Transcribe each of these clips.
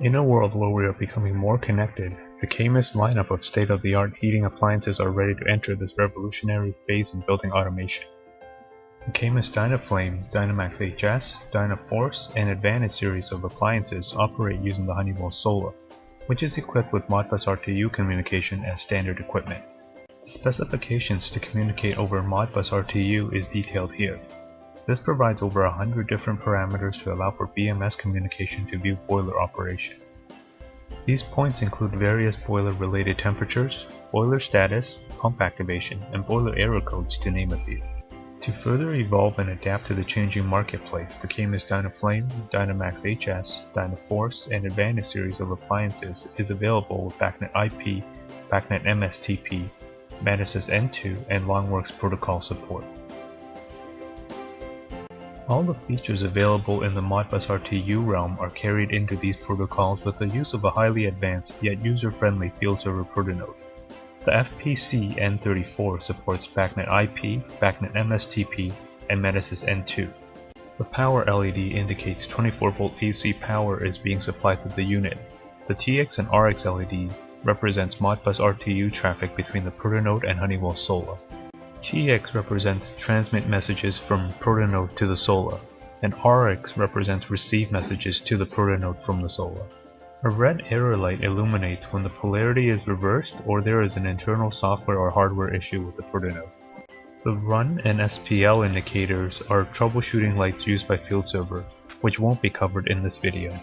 In a world where we are becoming more connected, the Camus lineup of state-of-the-art heating appliances are ready to enter this revolutionary phase in building automation. The Camus DynaFlame, Dynamax HS, DynaForce, and Advantus series of appliances operate using the Honeywell Solar, which is equipped with Modbus RTU communication as standard equipment. The specifications to communicate over Modbus RTU is detailed here. This provides over 100 different parameters to allow for BMS communication to view boiler operation. These points include various boiler-related temperatures, boiler status, pump activation, and boiler error codes to name a few. To further evolve and adapt to the changing marketplace, the Camus DynaFlame, Dynamax HS, DynaForce, and Advantus series of appliances is available with BacNet IP, BacNet MSTP, Advantus N2, and Longworks protocol support. All the features available in the Modbus RTU realm are carried into these protocols with the use of a highly advanced yet user-friendly field server Protonode. The FPC N34 supports BacNet IP, BacNet MSTP, and Advantus N2. The power LED indicates 24V AC power is being supplied to the unit. The TX and RX LED represents Modbus RTU traffic between the Protonode and Honeywell Solar. TX represents transmit messages from Protonode to the Solar, and RX represents receive messages to the Protonode from the Solar. A red error light illuminates when the polarity is reversed or there is an internal software or hardware issue with the Protonode. The run and SPL indicators are troubleshooting lights used by field server, which won't be covered in this video.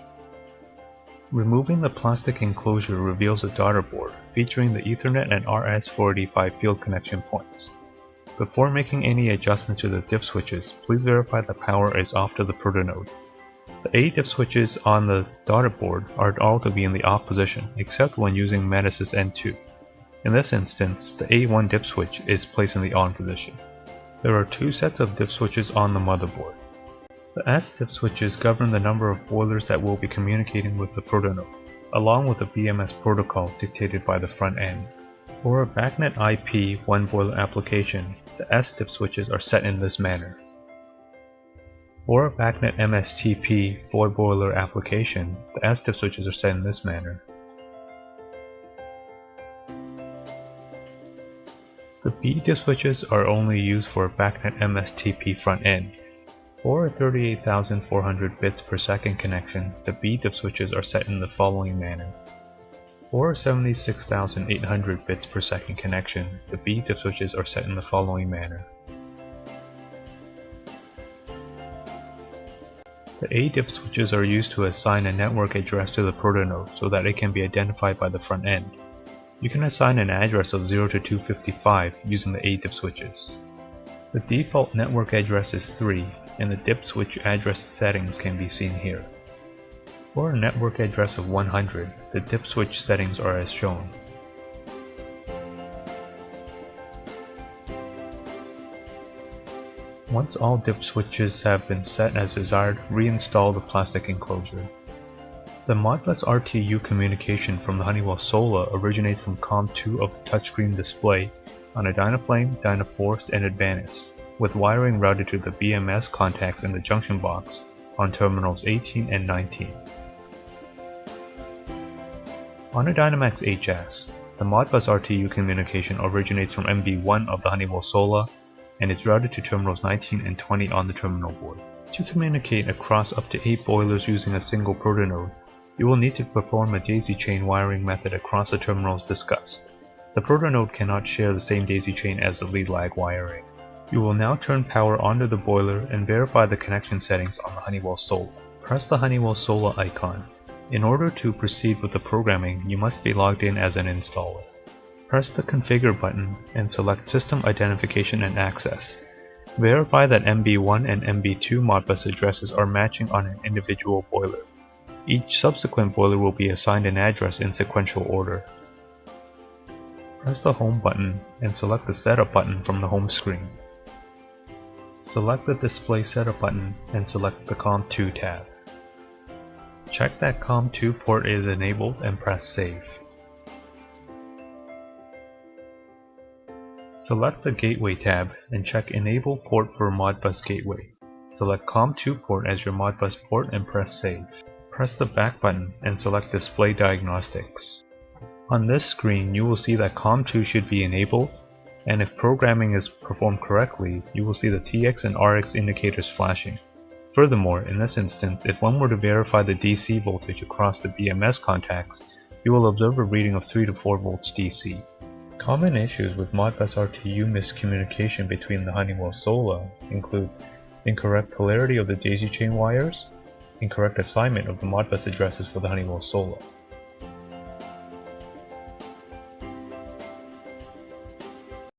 Removing the plastic enclosure reveals a daughter board featuring the Ethernet and RS-485 field connection points. Before making any adjustment to the dip switches, please verify the power is off to the Protonode. The 8 dip switches on the daughter board are all to be in the off position, except when using Advantus N2. In this instance, the A1 dip switch is placed in the on position. There are 2 sets of dip switches on the motherboard. The S dip switches govern the number of boilers that will be communicating with the Protonode, along with the BMS protocol dictated by the front end. For a BacNet IP 1 boiler application, the S dip switches are set in this manner. For a BacNet MSTP 4 boiler application, the S dip switches are set in this manner. The B dip switches are only used for a BacNet MSTP front end. For a 38,400 bits per second connection, the B dip switches are set in the following manner. For a 76,800 bits per second connection, the B dip switches are set in the following manner. The A dip switches are used to assign a network address to the Protonode so that it can be identified by the front end. You can assign an address of 0 to 255 using the A dip switches. The default network address is 3, and the dip switch address settings can be seen here. For a network address of 100, the dip switch settings are as shown. Once all dip switches have been set as desired, reinstall the plastic enclosure. The Modbus RTU communication from the Honeywell Solar originates from COM2 of the touchscreen display on a DynaFlame, DynaForce, and Advantus, with wiring routed to the BMS contacts in the junction box on terminals 18 and 19. On a Dynamax HS, the Modbus RTU communication originates from MB1 of the Honeywell Solar and is routed to terminals 19 and 20 on the terminal board. To communicate across up to 8 boilers using a single Protonode, you will need to perform a daisy chain wiring method across the terminals discussed. The Protonode cannot share the same daisy chain as the lead lag wiring. You will now turn power onto the boiler and verify the connection settings on the Honeywell Solar. Press the Honeywell Solar icon. In order to proceed with the programming, you must be logged in as an installer. Press the Configure button and select System Identification and Access. Verify that MB1 and MB2 Modbus addresses are matching on an individual boiler. Each subsequent boiler will be assigned an address in sequential order. Press the Home button and select the Setup button from the home screen. Select the Display Setup button and select the COM2 tab. Check that COM2 port is enabled and press Save. Select the Gateway tab and check Enable Port for Modbus Gateway. Select COM2 port as your Modbus port and press Save. Press the back button and select Display Diagnostics. On this screen, you will see that COM2 should be enabled, and if programming is performed correctly, you will see the TX and RX indicators flashing. Furthermore, in this instance, if one were to verify the DC voltage across the BMS contacts, you will observe a reading of 3 to 4 volts DC. Common issues with Modbus RTU miscommunication between the Honeywell SOLA include incorrect polarity of the daisy chain wires, incorrect assignment of the Modbus addresses for the Honeywell SOLA.